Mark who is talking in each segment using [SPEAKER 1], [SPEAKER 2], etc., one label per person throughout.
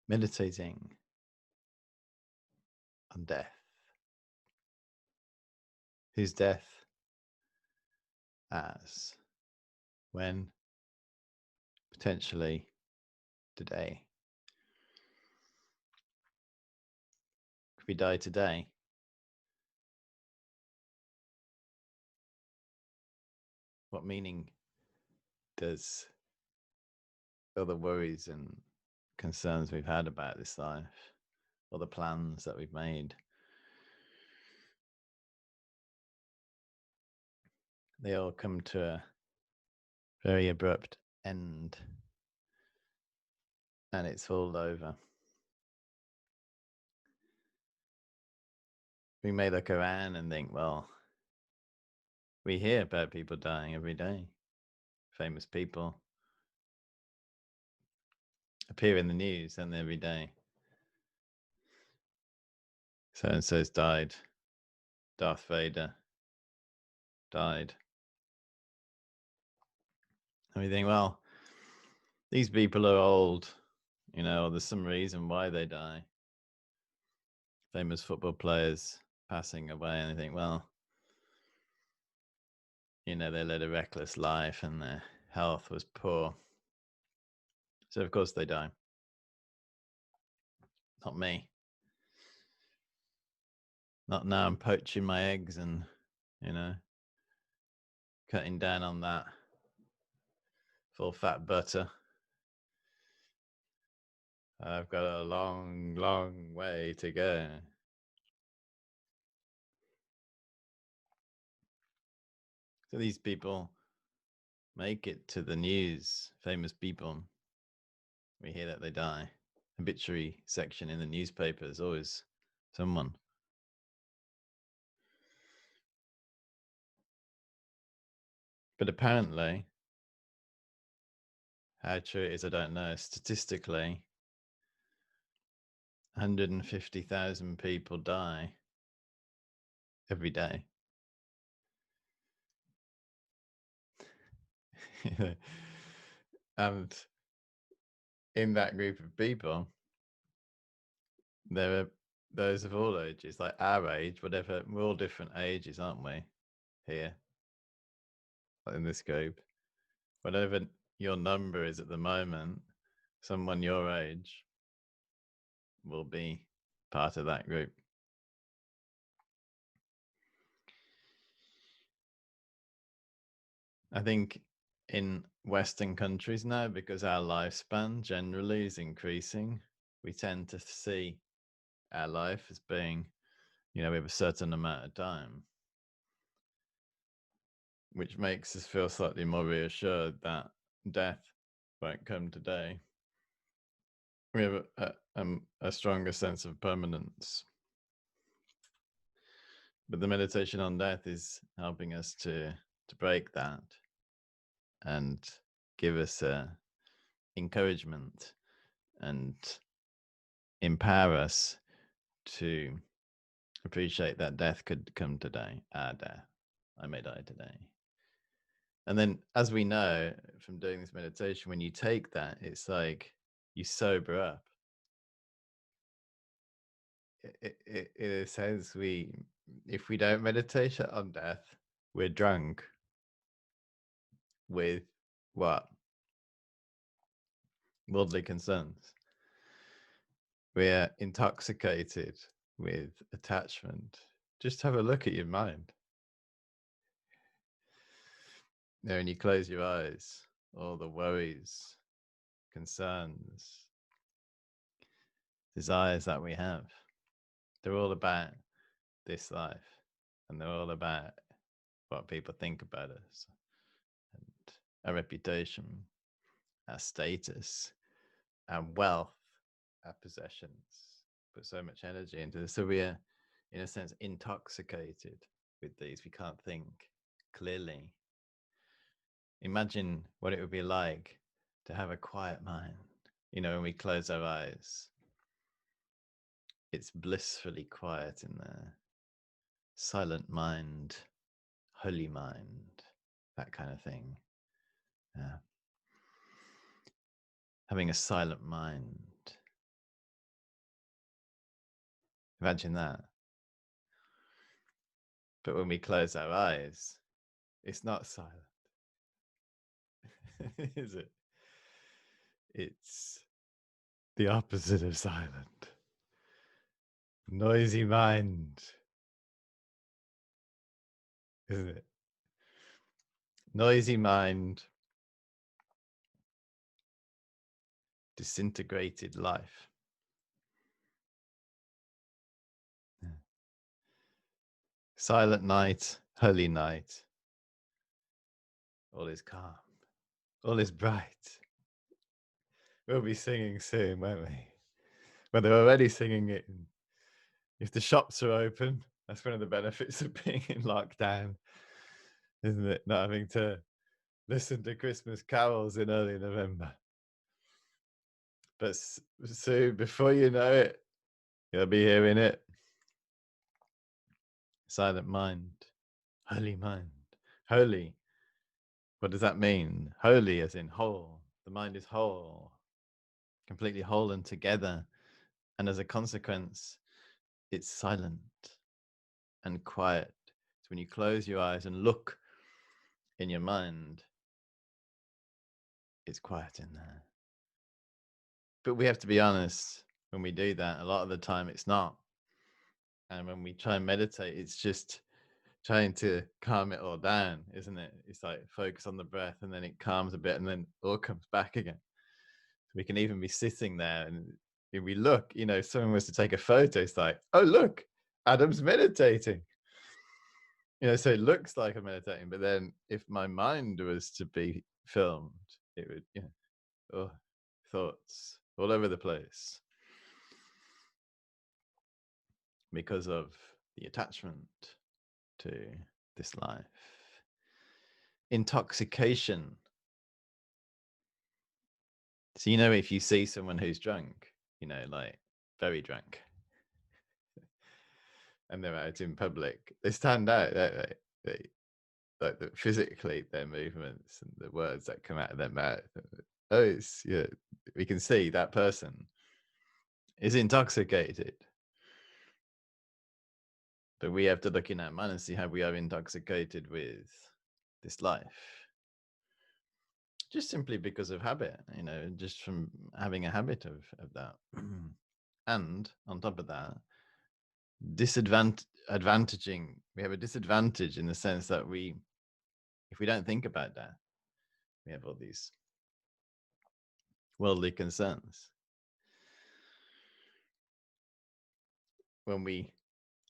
[SPEAKER 1] meditating on death. Whose death? As? When? Potentially today. If we die today, what meaning does all the worries and concerns we've had about this life, all the plans that we've made, they all come to a very abrupt end, and it's all over. We may look around and think, well, we hear about people dying every day. Famous people appear in the news and every day. So and so's died. Darth Vader died. And we think, well, these people are old, there's some reason why they die. Famous football players passing away, and I think, well, they led a reckless life and their health was poor. So, of course, they die. Not me. Not now. I'm poaching my eggs and, cutting down on that full fat butter. I've got a long, long way to go. So these people make it to the news, famous people. We hear that they die. Obituary section in the newspaper is always someone. But apparently, how true it is, I don't know. Statistically, 150,000 people die every day. And in that group of people, there are those of all ages, like our age, whatever. We're all different ages, aren't we? Here, in this group. Whatever your number is at the moment, someone your age will be part of that group. I think in Western countries now, because our lifespan generally is increasing, we tend to see our life as being, we have a certain amount of time, which makes us feel slightly more reassured that death won't come today. We have a stronger sense of permanence. But the meditation on death is helping us to break that and give us encouragement and empower us to appreciate that death could come today, our death. I may die today. And then, as we know from doing this meditation, when you take that, it's like you sober up. In a sense, if we don't meditate on death, we're drunk with what? Worldly concerns. We're intoxicated with attachment. Just have a look at your mind. When you close your eyes, all the worries, concerns, desires that we have, they're all about this life, and they're all about what people think about us and our reputation, our status, our wealth, our possessions. Put so much energy into this. So we're, in a sense, intoxicated with these. We can't think clearly. Imagine what it would be like to have a quiet mind. When we close our eyes, it's blissfully quiet in there. Silent mind, holy mind, that kind of thing. Yeah. Having a silent mind Imagine that. But when we close our eyes, it's not silent, is it? It's the opposite of silent. Noisy mind, isn't it? Noisy mind, disintegrated life. Silent night, holy night. All is calm. All is bright. We'll be singing soon, won't we? Well, they're already singing it. If the shops are open, that's one of the benefits of being in lockdown, isn't it? Not having to listen to Christmas carols in early November. But soon, before you know it, you'll be hearing it. Silent mind, holy mind. Holy, what does that mean? Holy as in whole. The mind is whole, completely whole and together. And as a consequence, it's silent and quiet. So when you close your eyes and look in your mind, it's quiet in there. But we have to be honest, when we do that, a lot of the time it's not. And when we try and meditate, it's just trying to calm it all down, isn't it? It's like focus on the breath and then it calms a bit and then it all comes back again. We can even be sitting there and if we look, if someone was to take a photo, it's like, oh, look, Adam's meditating. So it looks like I'm meditating, but then if my mind was to be filmed, it would, oh, thoughts all over the place because of the attachment to this life. Intoxication. So, if you see someone who's drunk, like very drunk, and they're out in public, they stand out, don't they? Like physically, their movements and the words that come out of their mouth. Oh, we can see that person is intoxicated. But we have to look in our mind and see how we are intoxicated with this life. Just simply because of habit, just from having a habit of that. And on top of that, advantaging, we have a disadvantage in the sense that if we don't think about that, we have all these worldly concerns. When we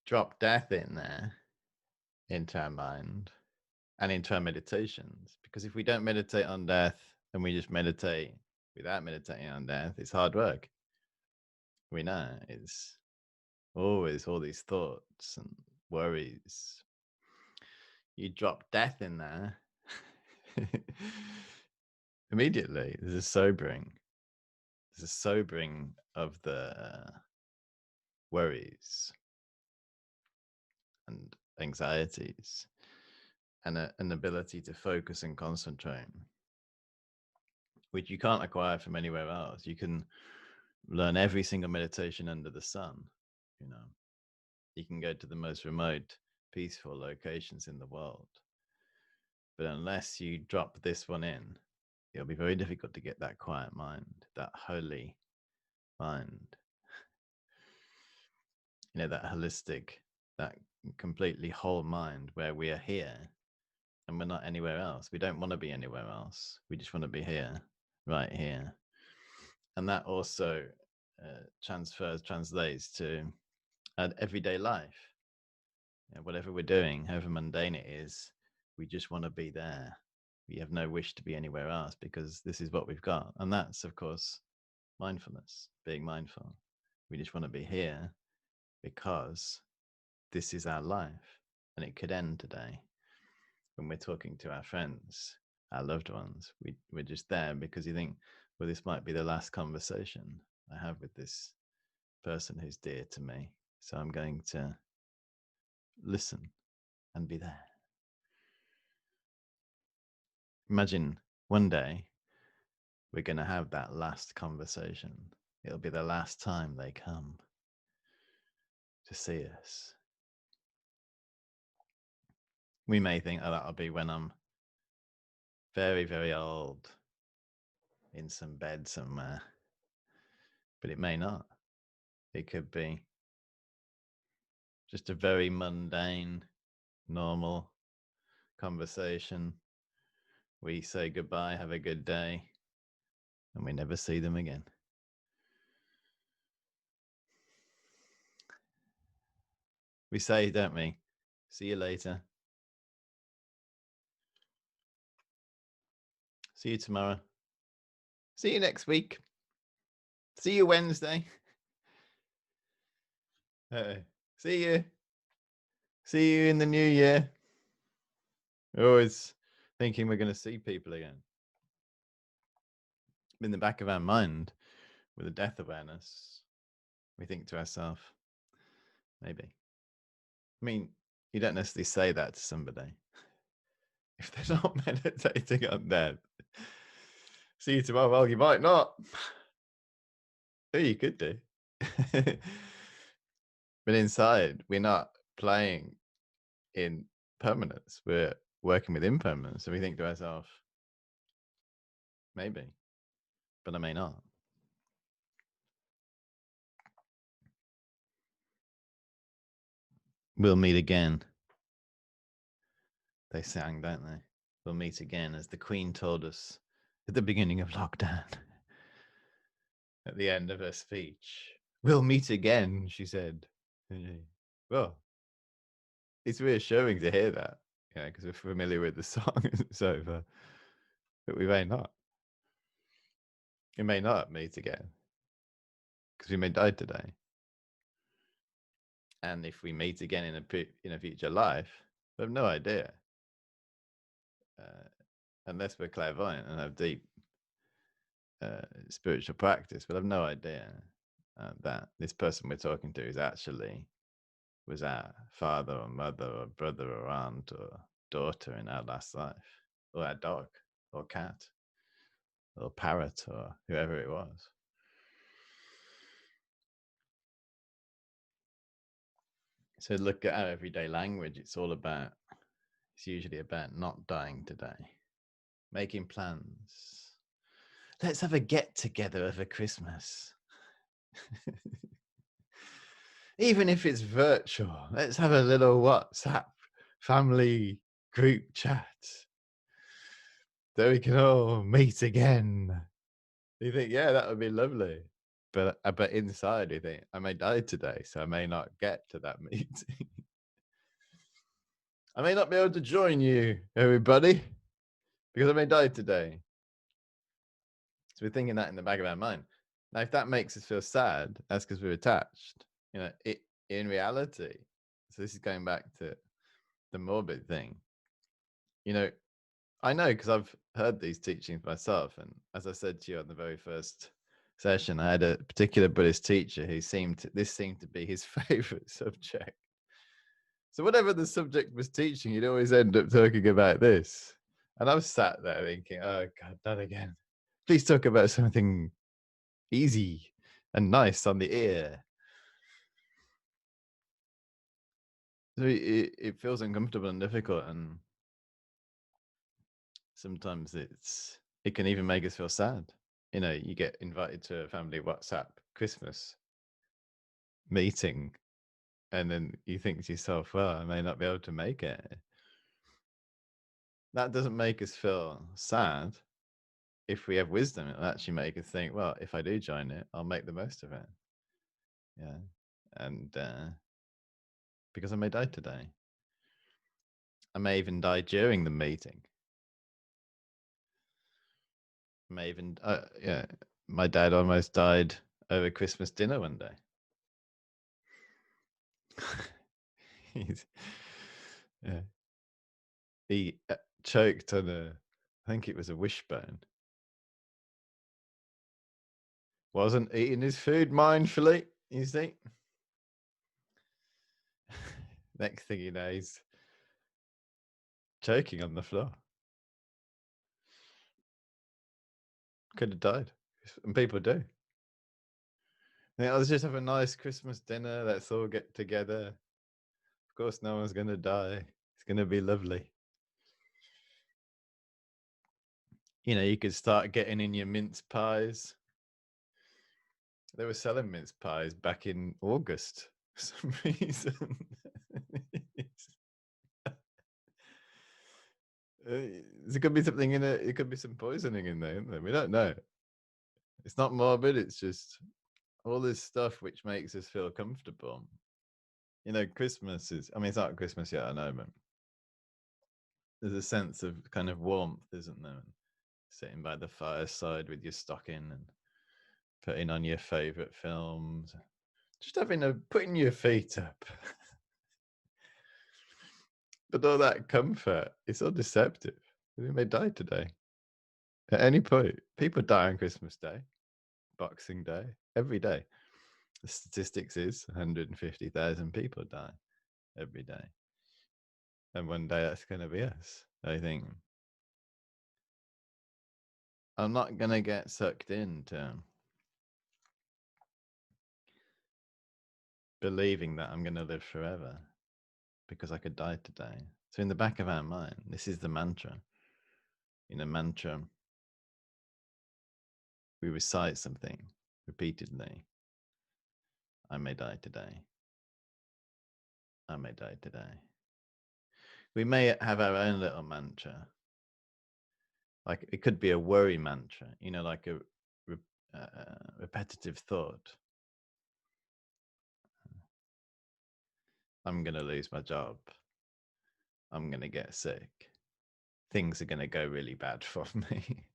[SPEAKER 1] drop death in there, into our mind and into our meditations, because if we don't meditate on death and we just meditate without meditating on death, it's hard work. We know it's always all these thoughts and worries. You drop death in there, immediately there's a sobering of the worries and anxieties and an ability to focus and concentrate, which you can't acquire from anywhere else. You can learn every single meditation under the sun. You can go to the most remote, peaceful locations in the world, but unless you drop this one in, it'll be very difficult to get that quiet mind, that holy mind, that holistic, that completely whole mind where we are here and we're not anywhere else. We don't want to be anywhere else. We just want to be here, right here. And that also translates to everyday life. Whatever we're doing, however mundane it is, we just want to be there. We have no wish to be anywhere else because this is what we've got. And that's, of course, mindfulness, being mindful. We just want to be here because this is our life and it could end today. When we're talking to our friends, our loved ones, we're just there because you think, well, this might be the last conversation I have with this person who's dear to me. So I'm going to listen and be there. Imagine one day we're going to have that last conversation. It'll be the last time they come. to see us. We may think, oh, that'll be when I'm very, very old in some bed somewhere. But it may not. It could be just a very mundane, normal conversation. We say goodbye, have a good day, and we never see them again. We say, don't we? See you later. See you tomorrow. See you next week. See you Wednesday. See you. See you in the new year. We're always thinking we're going to see people again. In the back of our mind, with a death awareness, we think to ourselves, maybe. I mean, you don't necessarily say that to somebody if they're not meditating on death. See you tomorrow. Well, you might not. Oh, you could do. But inside, we're not playing in permanence. We're working with impermanence. So we think to ourselves, maybe, but I may not. We'll meet again. They sang, don't they? We'll meet again, as the Queen told us at the beginning of lockdown. At the end of her speech, we'll meet again, she said. Well, it's reassuring to hear that, because we're familiar with the song and it's over. But we may not. We may not meet again, because we may die today. And if we meet again in a future life, we have no idea. Unless we're clairvoyant and have deep spiritual practice, but I've no idea that this person we're talking to was our father or mother or brother or aunt or daughter in our last life, or our dog or cat or parrot or whoever it was. So look at our everyday language. It's usually about not dying today, making plans. Let's have a get together over Christmas. Even if it's virtual, let's have a little WhatsApp family group chat so we can all meet again. You think, yeah, that would be lovely. But inside, you think, I may die today, so I may not get to that meeting. I may not be able to join you, everybody, because I may die today. So we're thinking that in the back of our mind. Now, if that makes us feel sad, that's because we're attached. In reality, so this is going back to the morbid thing. I know because I've heard these teachings myself. And as I said to you on the very first session, I had a particular Buddhist teacher who seemed to be his favorite subject. So whatever the subject was teaching, he'd always end up talking about this. And I was sat there thinking, oh God, not again. Please talk about something easy and nice on the ear. So it feels uncomfortable and difficult, and sometimes it can even make us feel sad. You get invited to a family WhatsApp Christmas meeting, and then you think to yourself, well, I may not be able to make it. That doesn't make us feel sad. If we have wisdom, it'll actually make us think, well, if I do join it, I'll make the most of it. Yeah. And because I may die today. I may even die during the meeting. I may even, my dad almost died over Christmas dinner one day. He choked on I think it was a wishbone. Wasn't eating his food mindfully, you see. Next thing you know, he's choking on the floor. Could have died, and people do. Yeah, let's just have a nice Christmas dinner. Let's all get together. Of course, no one's going to die. It's going to be lovely. You know, you could start getting in your mince pies. They were selling mince pies back in August for some reason. There could be something in it. It could be some poisoning in there, isn't there? We don't know. It's not morbid. It's just all this stuff which makes us feel comfortable. You know, Christmas is, I mean, it's not Christmas yet, I know, but there's a sense of kind of warmth, isn't there? Sitting by the fireside with your stocking and putting on your favorite films, just putting your feet up. But all that comfort, it's all deceptive. We may die today. At any point, people die on Christmas Day, Boxing Day, every day. The statistics is 150,000 people die every day. And one day that's going to be us, I think. I'm not going to get sucked into believing that I'm going to live forever because I could die today. So in the back of our mind, this is the mantra. In a mantra, we recite something repeatedly. I may die today. I may die today. We may have our own little mantra. Like it could be a worry mantra, you know, like a repetitive thought. I'm going to lose my job. I'm going to get sick. Things are going to go really bad for me.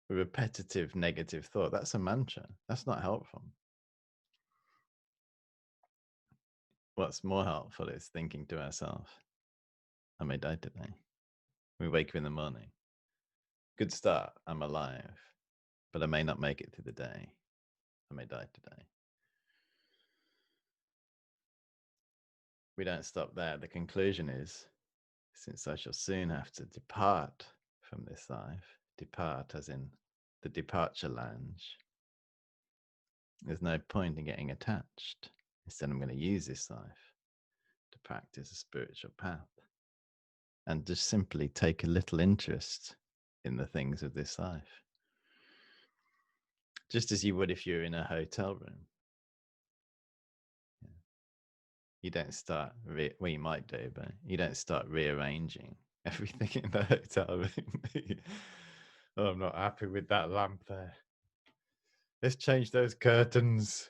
[SPEAKER 1] A repetitive negative thought. That's a mantra. That's not helpful. What's more helpful is thinking to ourselves, I may die today. We wake up in the morning. Good start. I'm alive, but I may not make it through the day. I may die today. We don't stop there. The conclusion is, since I shall soon have to depart from this life, depart as in the departure lounge, there's no point in getting attached. Instead, I'm going to use this life to practice a spiritual path and just simply take a little interest in the things of this life. Just as you would if you're in a hotel room. You don't start, well, you might do, but you don't start rearranging everything in the hotel room. Oh, I'm not happy with that lamp there. Let's change those curtains.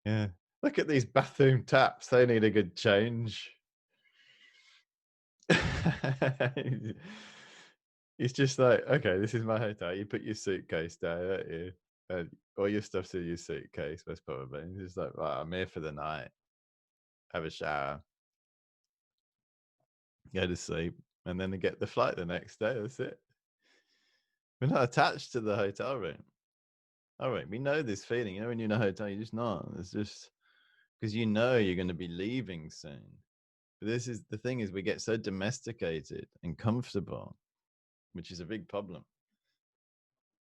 [SPEAKER 1] Yeah. Look at these bathroom taps. They need a good change. It's just like, okay, this is my hotel. You put your suitcase down, don't you? And all your stuff's in your suitcase, most probably. It's just like, right, I'm here for the night. Have a shower, go to sleep, and then get the flight the next day. That's it. We're not attached to the hotel room. All right, we know this feeling. You know, when you're in a hotel, you're just not. It's just because you know you're going to be leaving soon. But this is the thing: is we get so domesticated and comfortable, which is a big problem.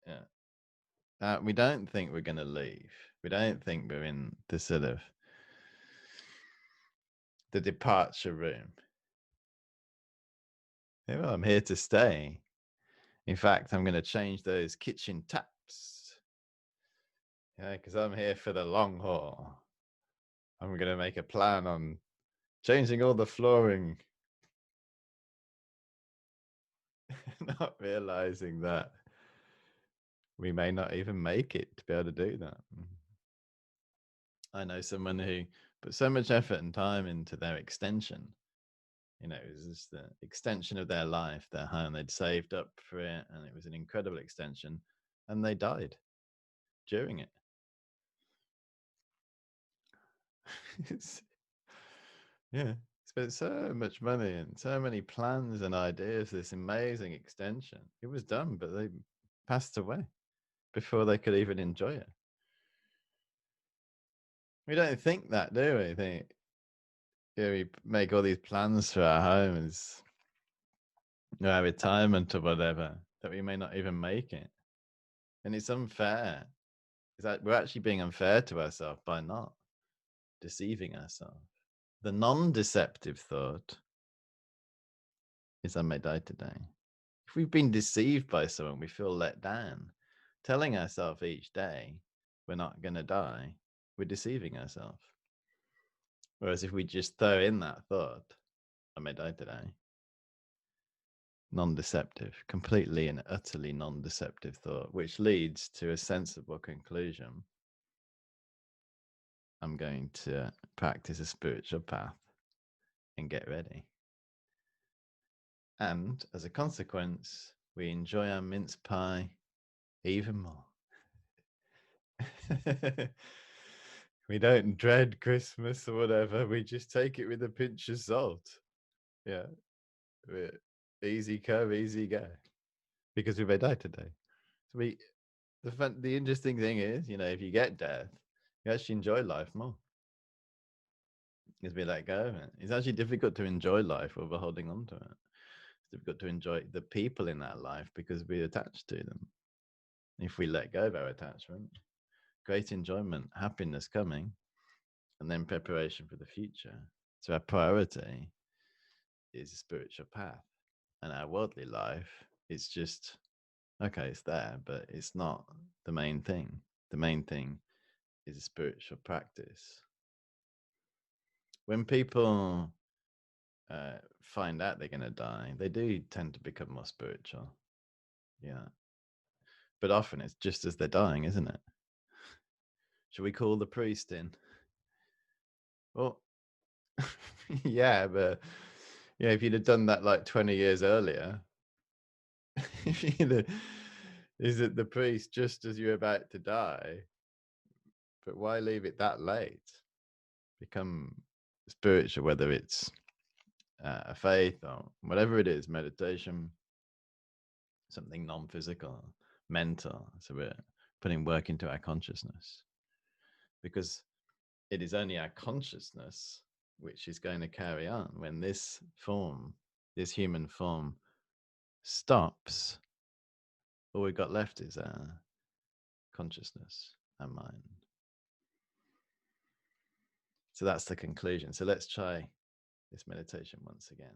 [SPEAKER 1] Yeah, we don't think we're going to leave. We don't think we're in the sort of the departure room. Yeah, well, I'm here to stay. In fact, I'm going to change those kitchen taps. Yeah, because I'm here for the long haul. I'm going to make a plan on changing all the flooring. Not realizing that we may not even make it to be able to do that. I know someone who put so much effort and time into their extension. You know, it was just the extension of their life, their home. They'd saved up for it, and it was an incredible extension, and they died during it. Yeah, spent so much money and so many plans and ideas for this amazing extension. It was done, but they passed away before they could even enjoy it. We don't think that, do we? Think, yeah, we make all these plans for our homes, our retirement or whatever, that we may not even make it. And it's unfair is that we're actually being unfair to ourselves by not deceiving ourselves. The non-deceptive thought is I may die today. If we've been deceived by someone, we feel let down. Telling ourselves each day we're not going to die, we're deceiving ourselves. Whereas if we just throw in that thought, I may die today, non-deceptive, completely and utterly non-deceptive thought, which leads to a sensible conclusion. I'm going to practice a spiritual path and get ready. And as a consequence, we enjoy our mince pie even more. We don't dread Christmas or whatever. We just take it with a pinch of salt. Yeah. Easy come, easy go. Because we may die today. So the interesting thing is, if you get death, you actually enjoy life more. Because we let go of it. It's actually difficult to enjoy life while we're holding on to it. It's difficult to enjoy the people in that life because we're attached to them. If we let go of our attachment, great enjoyment, happiness coming, and then preparation for the future. So our priority is a spiritual path. And our worldly life is just, okay, it's there, but it's not the main thing. The main thing is a spiritual practice. When people find out they're going to die, they do tend to become more spiritual. Yeah. But often it's just as they're dying, isn't it? Should we call the priest in? Well, yeah, but if you'd have done that like 20 years earlier, is it the priest just as you're about to die? But why leave it that late? Become spiritual, whether it's a faith or whatever it is, meditation, something non-physical, mental. So we're putting work into our consciousness, because it is only our consciousness which is going to carry on. When this human form stops, all we've got left is our consciousness, our mind. So that's the conclusion. So let's try this meditation once again.